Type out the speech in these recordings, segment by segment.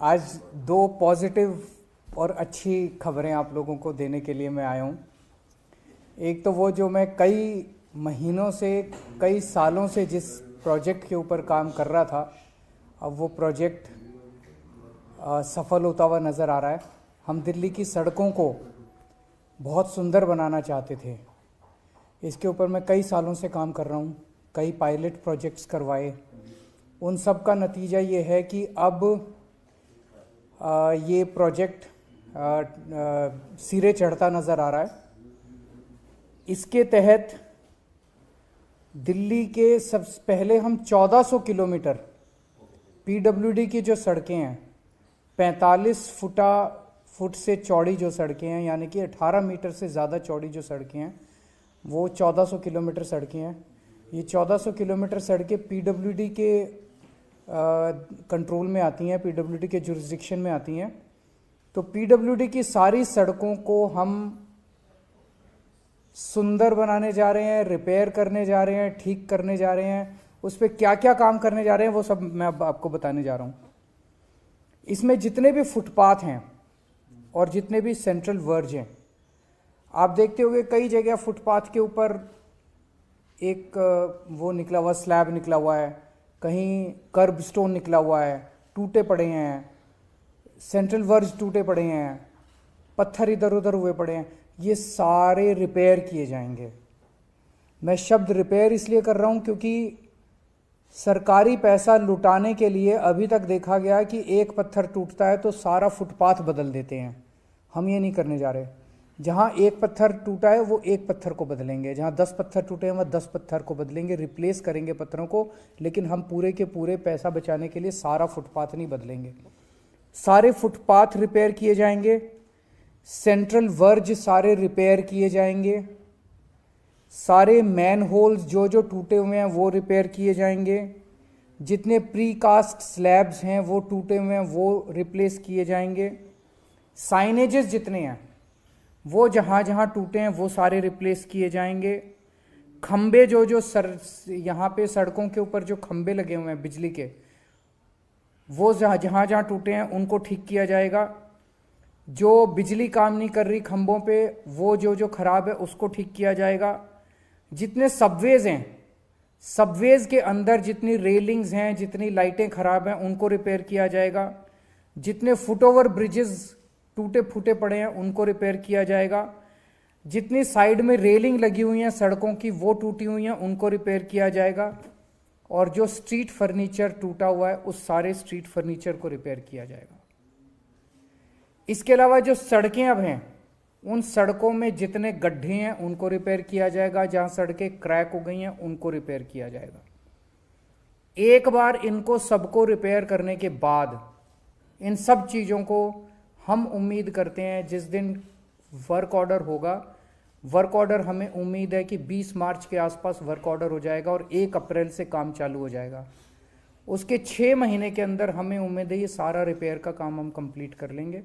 आज दो पॉजिटिव और अच्छी खबरें आप लोगों को देने के लिए मैं आया हूँ। एक तो वो जो मैं कई महीनों से, कई सालों से जिस प्रोजेक्ट के ऊपर काम कर रहा था, अब वो प्रोजेक्ट सफल होता हुआ नज़र आ रहा है। हम दिल्ली की सड़कों को बहुत सुंदर बनाना चाहते थे। इसके ऊपर मैं कई सालों से काम कर रहा हूँ, कई पायलट प्रोजेक्ट्स करवाए। उन सब का नतीजा ये है कि अब ये प्रोजेक्ट सिरे चढ़ता नज़र आ रहा है। इसके तहत दिल्ली के सबसे पहले हम 1400 किलोमीटर पीडब्ल्यूडी की जो सड़कें हैं, 45 फुट से चौड़ी जो सड़कें हैं, यानी कि 18 मीटर से ज़्यादा चौड़ी जो सड़कें हैं, वो 1400 किलोमीटर सड़कें हैं। ये 1400 किलोमीटर सड़कें पीडब्ल्यूडी के कंट्रोल में आती हैं, पीडब्ल्यूडी के जुरिस्डिक्शन में आती हैं। तो पीडब्ल्यूडी की सारी सड़कों को हम सुंदर बनाने जा रहे हैं, रिपेयर करने जा रहे हैं, ठीक करने जा रहे हैं। उस पर क्या क्या काम करने जा रहे हैं वो सब मैं अब आपको बताने जा रहा हूँ। इसमें जितने भी फुटपाथ हैं और जितने भी सेंट्रल वर्ज हैं, आप देखते होंगे कई जगह फुटपाथ के ऊपर एक वो निकला हुआ स्लैब निकला हुआ है, कहीं कर्ब स्टोन निकला हुआ है, टूटे पड़े हैं, सेंट्रल वर्ज टूटे पड़े हैं, पत्थर इधर उधर हुए पड़े हैं। ये सारे रिपेयर किए जाएंगे। मैं शब्द रिपेयर इसलिए कर रहा हूँ क्योंकि सरकारी पैसा लुटाने के लिए अभी तक देखा गया कि एक पत्थर टूटता है तो सारा फुटपाथ बदल देते हैं। हम ये नहीं करने जा रहे। जहाँ एक पत्थर टूटा है वो एक पत्थर को बदलेंगे, जहाँ 10 पत्थर टूटे हैं वह 10 पत्थर को बदलेंगे, रिप्लेस करेंगे पत्थरों को। लेकिन हम पूरे के पूरे पैसा बचाने के लिए सारा फुटपाथ नहीं बदलेंगे। सारे फुटपाथ रिपेयर किए जाएंगे, सेंट्रल वर्ज सारे रिपेयर किए जाएंगे, सारे मैन होल्स जो जो टूटे हुए हैं वो रिपेयर किए जाएंगे, जितने प्री कास्ट स्लैब्स हैं वो टूटे हुए हैं वो रिप्लेस किए जाएंगे, साइनेजेस जितने हैं वो जहाँ जहाँ टूटे हैं वो सारे रिप्लेस किए जाएंगे, खंबे जो जो यहाँ पे सड़कों के ऊपर जो खंबे लगे हुए हैं बिजली के, वो जहाँ जहाँ टूटे हैं उनको ठीक किया जाएगा। जो बिजली काम नहीं कर रही खंभों पे, वो जो जो खराब है उसको ठीक किया जाएगा। जितने सबवेज हैं, सबवेज के अंदर जितनी रेलिंग्स हैं, जितनी लाइटें खराब हैं उनको रिपेयर किया जाएगा। जितने फुटओवर ब्रिजेस टूटे फूटे पड़े हैं उनको रिपेयर किया जाएगा। जितनी साइड में रेलिंग लगी हुई हैं सड़कों की वो टूटी हुई हैं उनको रिपेयर किया जाएगा। और जो स्ट्रीट फर्नीचर टूटा हुआ है उस सारे स्ट्रीट फर्नीचर को रिपेयर किया जाएगा। इसके अलावा जो सड़कें अब हैं उन सड़कों में जितने गड्ढे हैं उनको रिपेयर किया जाएगा। जहां सड़कें क्रैक हो गई हैं उनको रिपेयर किया जाएगा। एक बार इनको सबको रिपेयर करने के बाद इन सब चीज़ों को हम उम्मीद करते हैं जिस दिन वर्क ऑर्डर होगा, वर्क ऑर्डर हमें उम्मीद है कि 20 मार्च के आसपास वर्क ऑर्डर हो जाएगा और 1 अप्रैल से काम चालू हो जाएगा। उसके 6 महीने के अंदर हमें उम्मीद है ये सारा रिपेयर का काम हम कंप्लीट कर लेंगे।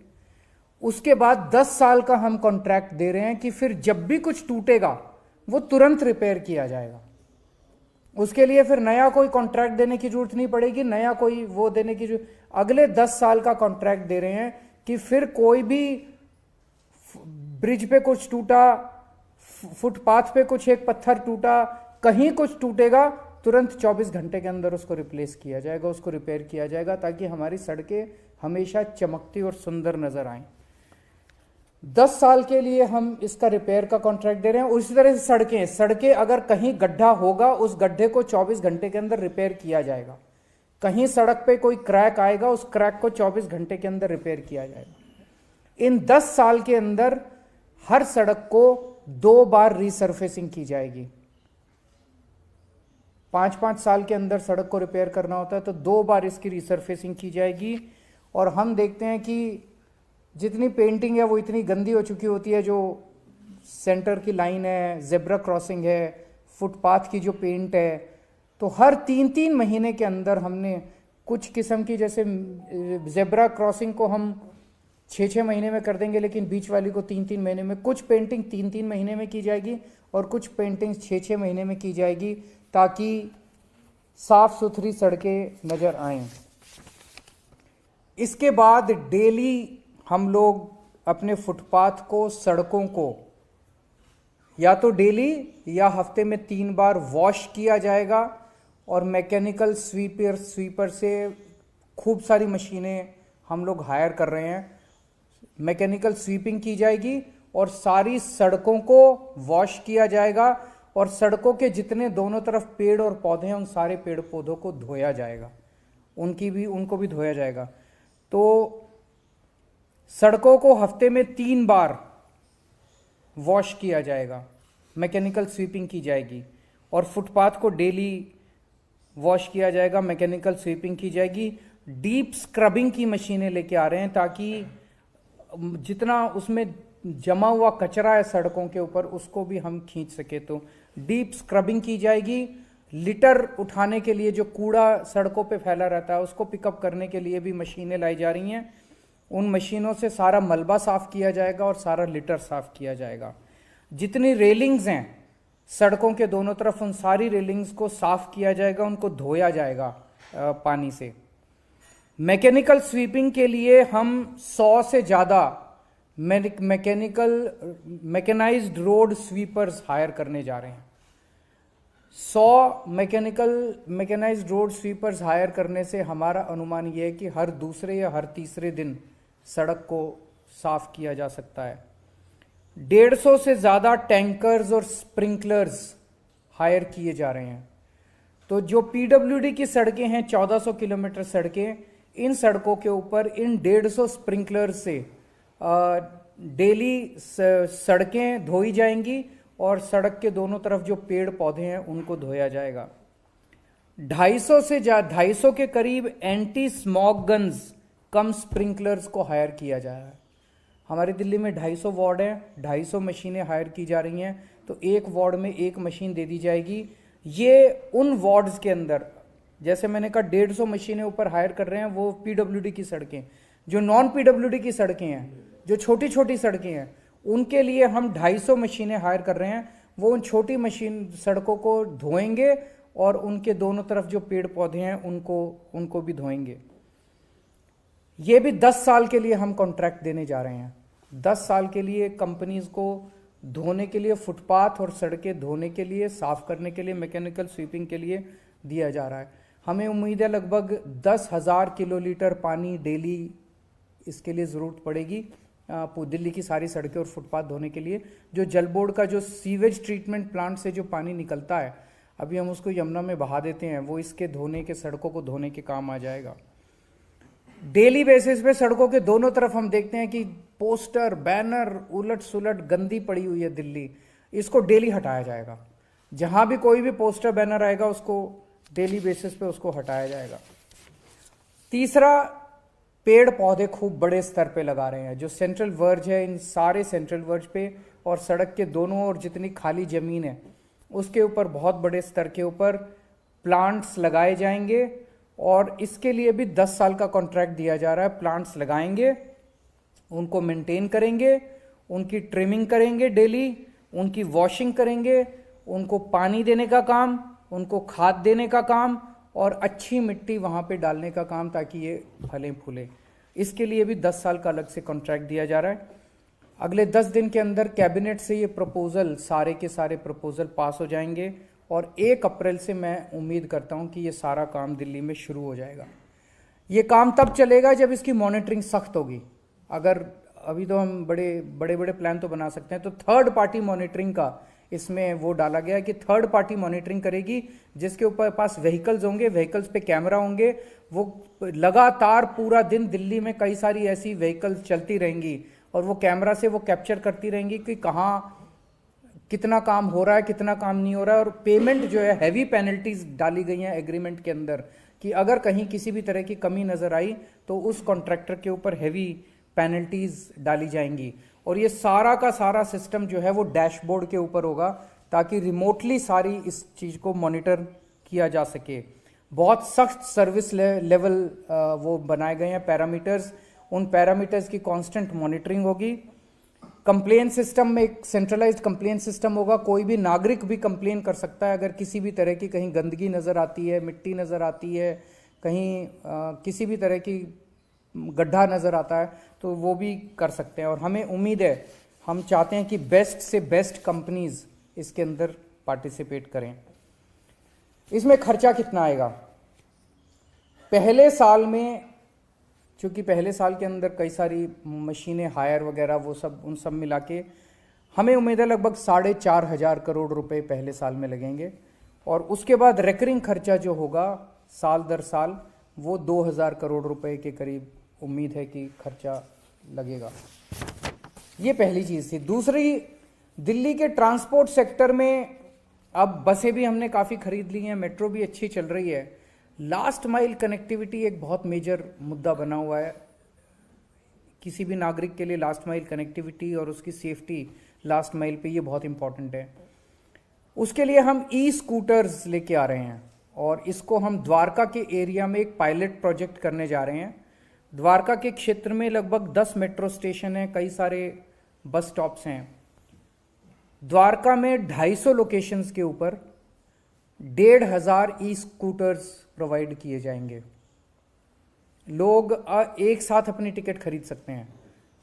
उसके बाद 10 साल का हम कॉन्ट्रैक्ट दे रहे हैं कि फिर जब भी कुछ टूटेगा वो तुरंत रिपेयर किया जाएगा। उसके लिए फिर नया कोई कॉन्ट्रैक्ट देने की जरूरत नहीं पड़ेगी, नया कोई वो देने की जरूरत। अगले 10 साल का कॉन्ट्रैक्ट दे रहे हैं कि फिर कोई भी ब्रिज पे कुछ टूटा, फुटपाथ पे कुछ एक पत्थर टूटा, कहीं कुछ टूटेगा, तुरंत 24 घंटे के अंदर उसको रिप्लेस किया जाएगा, उसको रिपेयर किया जाएगा, ताकि हमारी सड़कें हमेशा चमकती और सुंदर नजर आएं। 10 साल के लिए हम इसका रिपेयर का कॉन्ट्रैक्ट दे रहे हैं। उसी तरह से सड़कें अगर कहीं गड्ढा होगा उस गड्ढे को 24 घंटे के अंदर रिपेयर किया जाएगा। कहीं सड़क पे कोई क्रैक आएगा उस क्रैक को 24 घंटे के अंदर रिपेयर किया जाएगा। इन 10 साल के अंदर हर सड़क को 2 बार रीसर्फेसिंग की जाएगी। 5-5 साल के अंदर सड़क को रिपेयर करना होता है तो 2 बार इसकी रीसर्फेसिंग की जाएगी। और हम देखते हैं कि जितनी पेंटिंग है वो इतनी गंदी हो चुकी होती है, जो सेंटर की लाइन है, जेब्रा क्रॉसिंग है, फुटपाथ की जो पेंट है, तो हर 3-3 महीने के अंदर हमने कुछ किस्म की, जैसे जेब्रा क्रॉसिंग को हम 6-6 महीने में कर देंगे लेकिन बीच वाली को 3-3 महीने में, कुछ पेंटिंग 3-3 महीने में की जाएगी और कुछ पेंटिंग 6-6 महीने में की जाएगी, ताकि साफ सुथरी सड़कें नजर आएं। इसके बाद डेली हम लोग अपने फुटपाथ को, सड़कों को या तो डेली या हफ्ते में 3 बार वॉश किया जाएगा। और मैकेनिकल स्वीपर से खूब सारी मशीनें हम लोग हायर कर रहे हैं, मैकेनिकल स्वीपिंग की जाएगी और सारी सड़कों को वॉश किया जाएगा। और सड़कों के जितने दोनों तरफ पेड़ और पौधे हैं, उन सारे पेड़ पौधों को धोया जाएगा, उनको भी धोया जाएगा। तो सड़कों को हफ्ते में 3 बार वॉश किया जाएगा, मैकेनिकल स्वीपिंग की जाएगी। और फुटपाथ को डेली वॉश किया जाएगा, मैकेनिकल स्वीपिंग की जाएगी। डीप स्क्रबिंग की मशीनें लेके आ रहे हैं ताकि जितना उसमें जमा हुआ कचरा है सड़कों के ऊपर, उसको भी हम खींच सके। तो डीप स्क्रबिंग की जाएगी। लिटर उठाने के लिए, जो कूड़ा सड़कों पे फैला रहता है, उसको पिकअप करने के लिए भी मशीनें लाई जा रही हैं। उन मशीनों से सारा मलबा साफ किया जाएगा और सारा लिटर साफ किया जाएगा। जितनी रेलिंग्स हैं सड़कों के दोनों तरफ, उन सारी रेलिंग्स को साफ किया जाएगा, उनको धोया जाएगा पानी से। मैकेनिकल स्वीपिंग के लिए हम 100 से ज़्यादा मैकेनाइज्ड रोड स्वीपर्स हायर करने जा रहे हैं। 100 मैकेनाइज्ड रोड स्वीपर्स हायर करने से हमारा अनुमान यह है कि हर दूसरे या हर तीसरे दिन सड़क को साफ किया जा सकता है। 150 से ज़्यादा टैंकर्स और स्प्रिंकलर्स हायर किए जा रहे हैं। तो जो पीडब्ल्यूडी की सड़कें हैं, 1400 किलोमीटर सड़कें, इन सड़कों के ऊपर इन 150 स्प्रिंकलर्स से डेली सड़कें धोई जाएंगी और सड़क के दोनों तरफ जो पेड़ पौधे हैं उनको धोया जाएगा। 250 के करीब एंटी स्मॉग गन्स कम स्प्रिंकलर्स को हायर किया जा रहा है। हमारी दिल्ली में 250 वार्ड हैं, 250 मशीनें हायर की जा रही हैं। तो एक वार्ड में एक मशीन दे दी जाएगी। ये उन वार्ड्स के अंदर, जैसे मैंने कहा 150 मशीनें ऊपर हायर कर रहे हैं, वो पीडब्ल्यूडी की सड़कें। जो नॉन पीडब्ल्यूडी की सड़कें हैं, जो छोटी छोटी सड़कें हैं, उनके लिए हम 250 मशीनें हायर कर रहे हैं। वो उन छोटी सड़कों को धोएंगे और उनके दोनों तरफ जो पेड़ पौधे हैं उनको भी धोएंगे। ये भी 10 साल के लिए हम कॉन्ट्रैक्ट देने जा रहे हैं। 10 साल के लिए कंपनीज को धोने के लिए, फुटपाथ और सड़कें धोने के लिए, साफ करने के लिए, मैकेनिकल स्वीपिंग के लिए दिया जा रहा है। हमें उम्मीद है लगभग 10,000 किलोलीटर पानी डेली इसके लिए ज़रूरत पड़ेगी, दिल्ली की सारी सड़कें और फुटपाथ धोने के लिए। जो जल बोर्ड का जो सीवेज ट्रीटमेंट प्लांट से जो पानी निकलता है, अभी हम उसको यमुना में बहा देते हैं, वो इसके धोने के, सड़कों को धोने के काम आ जाएगा। डेली बेसिस पे सड़कों के दोनों तरफ हम देखते हैं कि पोस्टर, बैनर उलट सुलट गंदी पड़ी हुई है दिल्ली, इसको डेली हटाया जाएगा। जहां भी कोई भी पोस्टर बैनर आएगा उसको डेली बेसिस पे उसको हटाया जाएगा। तीसरा, पेड़ पौधे खूब बड़े स्तर पे लगा रहे हैं। जो सेंट्रल वर्ज है, इन सारे सेंट्रल वर्ज पे और सड़क के दोनों ओर जितनी खाली जमीन है उसके ऊपर बहुत बड़े स्तर के ऊपर प्लांट्स लगाए जाएंगे। और इसके लिए भी 10 साल का कॉन्ट्रैक्ट दिया जा रहा है। प्लांट्स लगाएंगे, उनको मेंटेन करेंगे, उनकी ट्रिमिंग करेंगे डेली, उनकी वॉशिंग करेंगे, उनको पानी देने का काम, उनको खाद देने का काम और अच्छी मिट्टी वहाँ पे डालने का काम, ताकि ये फलें फूलें। इसके लिए भी 10 साल का अलग से कॉन्ट्रैक्ट दिया जा रहा है। अगले 10 दिन के अंदर कैबिनेट से ये प्रपोजल, सारे के सारे प्रपोजल पास हो जाएंगे और 1 अप्रैल से मैं उम्मीद करता हूँ कि ये सारा काम दिल्ली में शुरू हो जाएगा। ये काम तब चलेगा जब इसकी मॉनिटरिंग सख्त होगी। अगर अभी तो हम बड़े प्लान तो बना सकते हैं, तो थर्ड पार्टी मॉनिटरिंग का इसमें वो डाला गया है कि थर्ड पार्टी मॉनिटरिंग करेगी, जिसके ऊपर पास व्हीकल्स होंगे, व्हीकल्स पे कैमरा होंगे। वो लगातार पूरा दिन दिल्ली में कई सारी ऐसी व्हीकल्स चलती रहेंगी और वो कैमरा से वो कैप्चर करती रहेंगी कि कहाँ कितना काम हो रहा है, कितना काम नहीं हो रहा है। और पेमेंट जो है, हैवी पेनल्टीज डाली गई हैं एग्रीमेंट के अंदर कि अगर कहीं किसी भी तरह की कमी नजर आई तो उस कॉन्ट्रैक्टर के ऊपर हैवी पेनल्टीज डाली जाएंगी। और ये सारा का सारा सिस्टम जो है वो डैशबोर्ड के ऊपर होगा, ताकि रिमोटली सारी इस चीज को मॉनिटर किया जा सके। बहुत सख्त सर्विस लेवल वो बनाए गए हैं पैरामीटर्स। उन पैरामीटर्स की कांस्टेंट मॉनिटरिंग होगी। कंप्लेन सिस्टम में एक सेंट्रलाइज्ड कंप्लेन सिस्टम होगा। कोई भी नागरिक भी कंप्लेन कर सकता है अगर किसी भी तरह की कहीं गंदगी नजर आती है, मिट्टी नजर आती है, कहीं किसी भी तरह की गड्ढा नज़र आता है तो वो भी कर सकते हैं। और हमें उम्मीद है, हम चाहते हैं कि बेस्ट से बेस्ट कंपनीज इसके अंदर पार्टिसिपेट करें। इसमें खर्चा कितना आएगा? पहले साल में, चूंकि पहले साल के अंदर कई सारी मशीनें हायर वगैरह वो सब, उन सब मिला के हमें उम्मीद है लगभग 4,500 करोड़ रुपए पहले साल में लगेंगे। और उसके बाद रेकरिंग खर्चा जो होगा साल दर साल वो 2,000 करोड़ रुपए के करीब उम्मीद है कि खर्चा लगेगा। ये पहली चीज़ थी। दूसरी, दिल्ली के ट्रांसपोर्ट सेक्टर में अब बसें भी हमने काफ़ी खरीद ली हैं, मेट्रो भी अच्छी चल रही है। लास्ट माइल कनेक्टिविटी एक बहुत मेजर मुद्दा बना हुआ है। किसी भी नागरिक के लिए लास्ट माइल कनेक्टिविटी और उसकी सेफ्टी लास्ट माइल पे ये बहुत इंपॉर्टेंट है। उसके लिए हम ई स्कूटर्स लेके आ रहे हैं और इसको हम द्वारका के एरिया में एक पायलट प्रोजेक्ट करने जा रहे हैं। द्वारका के क्षेत्र में लगभग 10 मेट्रो स्टेशन हैं, कई सारे बस स्टॉप्स हैं। द्वारका में 250 लोकेशंस के ऊपर 1,500 ई स्कूटर्स प्रोवाइड किए जाएंगे। लोग एक साथ अपनी टिकट खरीद सकते हैं,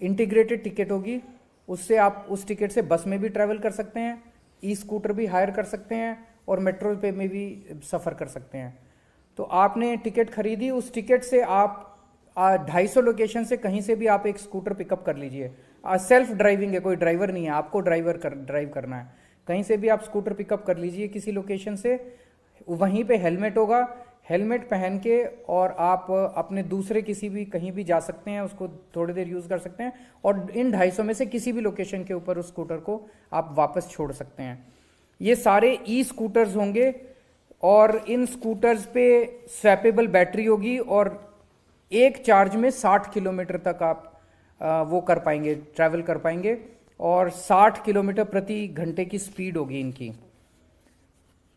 इंटीग्रेटेड टिकट होगी, उससे आप उस टिकट से बस में भी ट्रैवल कर सकते हैं, ई स्कूटर भी हायर कर सकते हैं और मेट्रो पे में भी सफ़र कर सकते हैं। तो आपने टिकट खरीदी, उस टिकट से आप 250 लोकेशन से कहीं से भी आप एक स्कूटर पिकअप कर लीजिए। सेल्फ ड्राइविंग है, कोई ड्राइवर नहीं है, आपको ड्राइव करना है। कहीं से भी आप स्कूटर पिकअप कर लीजिए किसी लोकेशन से, वहीं पे हेलमेट होगा, हेलमेट पहन के और आप अपने दूसरे किसी भी कहीं भी जा सकते हैं, उसको थोड़ी देर यूज़ कर सकते हैं और इन 250 में से किसी भी लोकेशन के ऊपर उस स्कूटर को आप वापस छोड़ सकते हैं। ये सारे ई स्कूटर्स होंगे और इन स्कूटर्स पे स्वैपेबल बैटरी होगी और एक चार्ज में 60 किलोमीटर तक आप वो कर पाएंगे, ट्रैवल कर पाएंगे और 60 किलोमीटर प्रति घंटे की स्पीड होगी इनकी।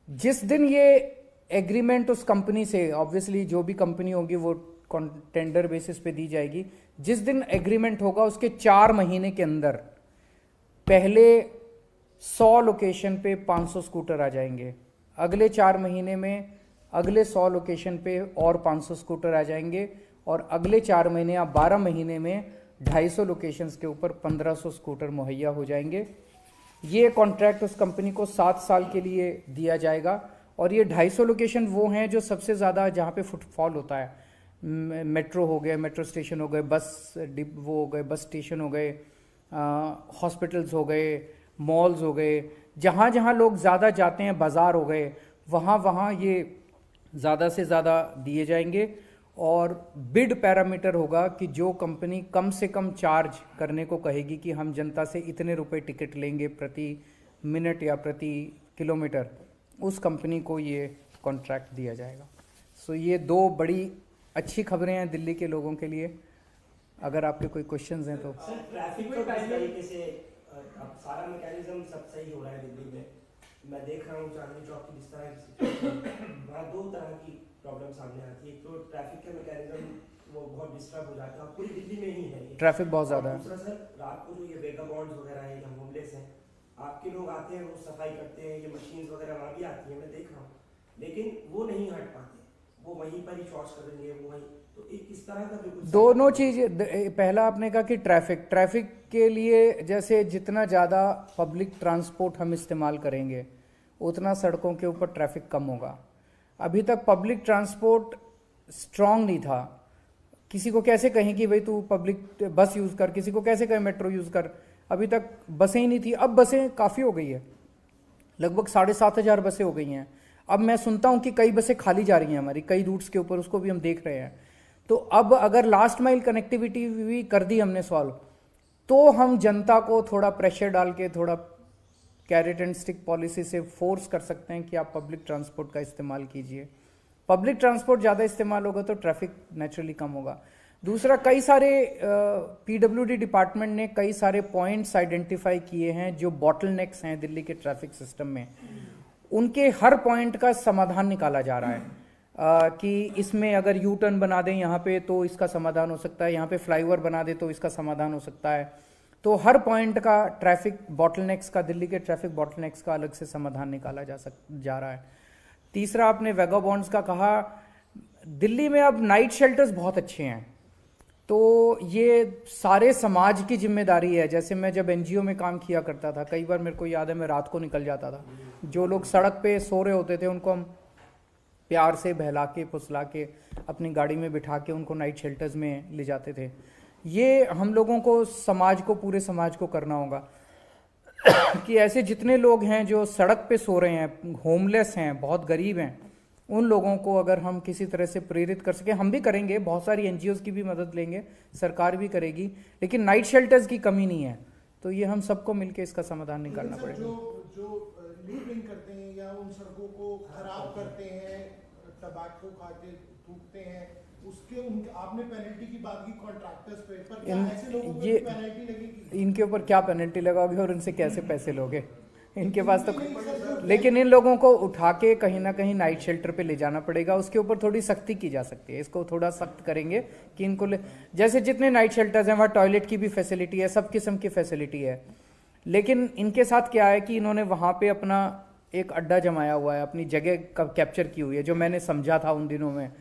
जिस दिन ये एग्रीमेंट उस कंपनी से, ऑब्वियसली जो भी कंपनी होगी वो टेंडर बेसिस पे दी जाएगी, जिस दिन एग्रीमेंट होगा उसके 4 महीने के अंदर पहले 100 लोकेशन पे 500 स्कूटर आ जाएंगे, अगले 4 महीने में अगले 100 लोकेशन पे और 500 स्कूटर आ जाएंगे और अगले 4 महीने या 12 महीने में 250 लोकेशंस के ऊपर 1500 स्कूटर मुहैया हो जाएंगे। ये कॉन्ट्रैक्ट उस कंपनी को 7 साल के लिए दिया जाएगा और ये 250 लोकेशन वो हैं जो सबसे ज़्यादा जहाँ पे फुटफॉल होता है। मेट्रो हो गए, मेट्रो स्टेशन हो गए, वो हो गए, बस स्टेशन हो गए, हॉस्पिटल्स हो गए, मॉल्स हो गए, जहाँ जहाँ लोग ज़्यादा जाते हैं, बाज़ार हो गए, वहाँ वहाँ ये ज़्यादा से ज़्यादा दिए जाएंगे। और बिड पैरामीटर होगा कि जो कंपनी कम से कम चार्ज करने को कहेगी कि हम जनता से इतने रुपए टिकट लेंगे प्रति मिनट या प्रति किलोमीटर, उस कंपनी को ये कॉन्ट्रैक्ट दिया जाएगा। सो ये 2 बड़ी अच्छी खबरें हैं दिल्ली के लोगों के लिए। अगर आपके कोई क्वेश्चंस हैं तो। सर, ट्रैफिक तो किस तरीके से अब सारा मैकेनिज्म सब सही हो रहा है दिल्ली में। मैं देख रहा हूँ चांदनी चौक की जिस तरह की वहाँ 2 तरह की प्रॉब्लम सामने आती है। एक तो ट्रैफिक का मैकेनिज्म वो बहुत डिस्टर्ब हो जाता है, पूरी दिल्ली में ही है, ट्रैफिक बहुत ज़्यादा है। दूसरा सर, रात को जो ये वेगाबॉन्ड्स वगैरह है या होमलेस हैं, आपके लोग आते हैं, वो सफाई करते हैं, ये मशीन्स वगैरह वहाँ भी आती हैं, मैं देख रहा हूँ, लेकिन वो नहीं हट पाते, वो वहीं पर ही शॉर्ट्स करेंगे, वो वहीं। तो एक इस तरह का जो कुछ दोनों चीज़, पहला आपने कहा कि ट्रैफिक के लिए जैसे जितना ज़्यादा पब्लिक ट्रांसपोर्ट हम इस्तेमाल करेंगे उतना सड़कों के ऊपर ट्रैफिक कम होगा। अभी तक पब्लिक ट्रांसपोर्ट स्ट्रांग नहीं था। किसी को कैसे कहें कि भाई तू पब्लिक बस यूज़ कर, किसी को कैसे कहें मेट्रो यूज़ कर, अभी तक बसें ही नहीं थी। अब बसें काफ़ी हो गई है, लगभग 7,500 बसें हो गई हैं। अब मैं सुनता हूं कि कई बसें खाली जा रही हैं हमारी कई रूट्स के ऊपर, उसको भी हम देख रहे हैं। तो अब अगर लास्ट माइल कनेक्टिविटी भी कर दी हमने सॉल्व, तो हम जनता को थोड़ा प्रेशर डाल के, थोड़ा कैरेट एंड स्टिक पॉलिसी से फोर्स कर सकते हैं कि आप पब्लिक ट्रांसपोर्ट का इस्तेमाल कीजिए। पब्लिक ट्रांसपोर्ट ज़्यादा इस्तेमाल होगा तो ट्रैफिक नेचुरली कम होगा। दूसरा, कई सारे पीडब्ल्यूडी डिपार्टमेंट ने कई सारे पॉइंट्स आइडेंटिफाई किए हैं जो बॉटलनेक्स हैं दिल्ली के ट्रैफिक सिस्टम में। उनके हर पॉइंट का समाधान निकाला जा रहा है कि इसमें अगर यू टर्न बना दें यहाँ पे तो इसका समाधान हो सकता है, यहाँ पे फ्लाईओवर बना दे तो इसका समाधान हो सकता है। तो हर पॉइंट का ट्रैफिक बॉटलनेक्स का, दिल्ली के ट्रैफिक बॉटलनेक्स का अलग से समाधान निकाला जा रहा है। तीसरा, आपने वेगाबॉन्ड्स का कहा, दिल्ली में अब नाइट शेल्टर्स बहुत अच्छे हैं। तो ये सारे समाज की जिम्मेदारी है। जैसे मैं जब एनजीओ में काम किया करता था, कई बार मेरे को याद है मैं रात को निकल जाता था, जो लोग सड़क पे सो रहे होते थे उनको हम प्यार से बहला के फुसला के अपनी गाड़ी में बिठा के उनको नाइट शेल्टर्स में ले जाते थे। ये हम लोगों को समाज को, पूरे समाज को करना होगा कि ऐसे जितने लोग हैं जो सड़क पे सो रहे हैं, होमलेस हैं, बहुत गरीब हैं, उन लोगों को अगर हम किसी तरह से प्रेरित कर सके, हम भी करेंगे, बहुत सारी एनजीओज की भी मदद लेंगे, सरकार भी करेगी, लेकिन नाइट शेल्टर्स की कमी नहीं है। तो ये हम सबको मिलकर इसका समाधान निकालना पड़ेगा। जो लीविंग करते हैं या उन सड़कों को खराब करते हैं, टबाको खा के थूकते हैं, उसके आपने पेनल्टी की बात की कॉन्ट्रैक्टर्स पे, पर क्या ऐसे लोगों को पेनल्टी लगेगी? इनके ऊपर क्या पेनल्टी लगाओगे और इनसे कैसे पैसे लोगे? इनके पास तो, लेकिन इन लोगों को उठा के कहीं ना कहीं नाइट शेल्टर पे ले जाना पड़ेगा, उसके ऊपर थोड़ी सख्ती की जा सकती है। इसको थोड़ा सख्त करेंगे कि इनको जैसे जितने नाइट शेल्टर्स हैं वहाँ टॉयलेट की भी फैसिलिटी है, सब किस्म की फैसिलिटी है, लेकिन इनके साथ क्या है कि इन्होंने वहाँ पे अपना एक अड्डा जमाया हुआ है, अपनी जगह कैप्चर की हुई है, जो मैंने समझा था उन दिनों में।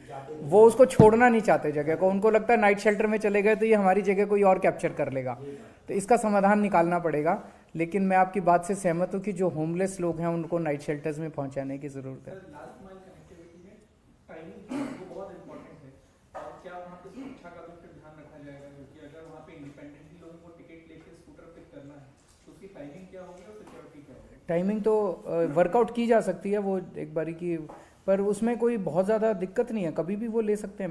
वो उसको छोड़ना नहीं चाहते जगह को, उनको लगता है नाइट शेल्टर में चले गए तो ये हमारी जगह कोई और कैप्चर कर लेगा। तो इसका समाधान निकालना पड़ेगा। लेकिन मैं आपकी बात से सहमत हूँ कि जो होमलेस लोग हैं उनको नाइट शेल्टर्स में पहुंचाने की जरूरत है। लास्ट माइल कनेक्टिविटी में टाइमिंग वो बहुत इंपॉर्टेंट है, और क्या वहाँ पे सुरक्षा का भी फिर ध्यान रखा जाएगा? क्योंकि अगर वहाँ पे इंडिपेंडेंटली लोगों को टिकट लेके स्कूटर पिक करना है तो उसकी टाइमिंग क्या होगी और सिक्योरिटी क्या होगी? टाइमिंग तो वर्कआउट की जा सकती है, वो एक बारी की, पर उसमें कोई बहुत ज़्यादा दिक्कत नहीं है, कभी भी वो ले सकते हैं।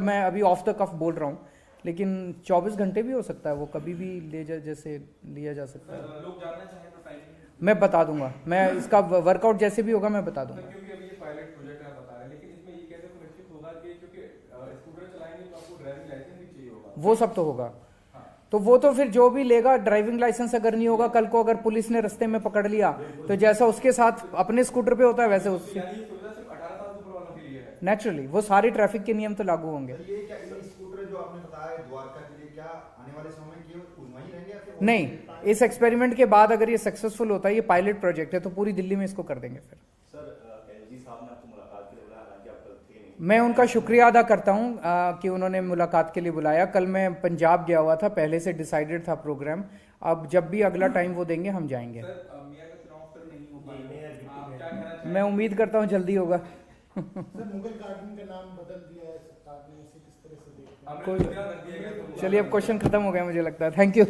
मैं अभी ऑफ द कफ बोल रहा हूँ, लेकिन 24 घंटे भी हो सकता है, वो कभी भी जैसे लिया जा सकता है। लोग जानना चाहें तो टाइमिंग मैं बता दूंगा, मैं इसका वर्कआउट जैसे भी होगा मैं बता दूंगा। क्योंकि अभी ये पायलट प्रोजेक्ट आप बता रहे हैं, लेकिन इसमें ये कैसे सुनिश्चित होगा कि क्योंकि स्कूटर चलाएंगे तो आपको ड्राइविंग लाइसेंस भी चाहिए होगा? वो सब तो होगा, तो वो तो फिर जो भी लेगा, ड्राइविंग लाइसेंस अगर नहीं होगा, कल को अगर पुलिस ने रास्ते में पकड़ लिया तो जैसा उसके साथ अपने स्कूटर पे होता है वैसे उससे, यानी ये सुविधा सिर्फ 18 साल से ऊपर वालों के लिए है? नेचुरली वो सारे ट्रैफिक के नियम तो लागू होंगे। ये क्या स्कूटर जो आपने बताया द्वारका के लिए, क्या आने वाले समय में ये वहीं रहेंगे या फिर नहीं, इस एक्सपेरिमेंट के बाद अगर ये सक्सेसफुल होता है, ये पायलट प्रोजेक्ट है, तो पूरी दिल्ली में इसको कर देंगे। फिर सर एलजी साहब ने आपको मुलाकात के लिए बुलाया, हालांकि आप कल थे नहीं। मैं उनका शुक्रिया अदा करता हूं कि उन्होंने मुलाकात के लिए बुलाया। कल मैं पंजाब गया हुआ था, पहले से डिसाइडेड था प्रोग्राम, अब जब भी अगला टाइम वो देंगे हम जाएंगे। सर मियां का चुनाव फिर नहीं हो पाएगा, आप क्या कहना चाहेंगे? मैं उम्मीद करता हूं जल्दी होगा। सर मुगल गार्डन का नाम बदल दिया है सरकार ने, इसे किस तरह से देखते हैं? हमने ध्यान रख दिया गया तो चलिए अब क्वेश्चन खत्म हो गया मुझे लगता है। Thank you.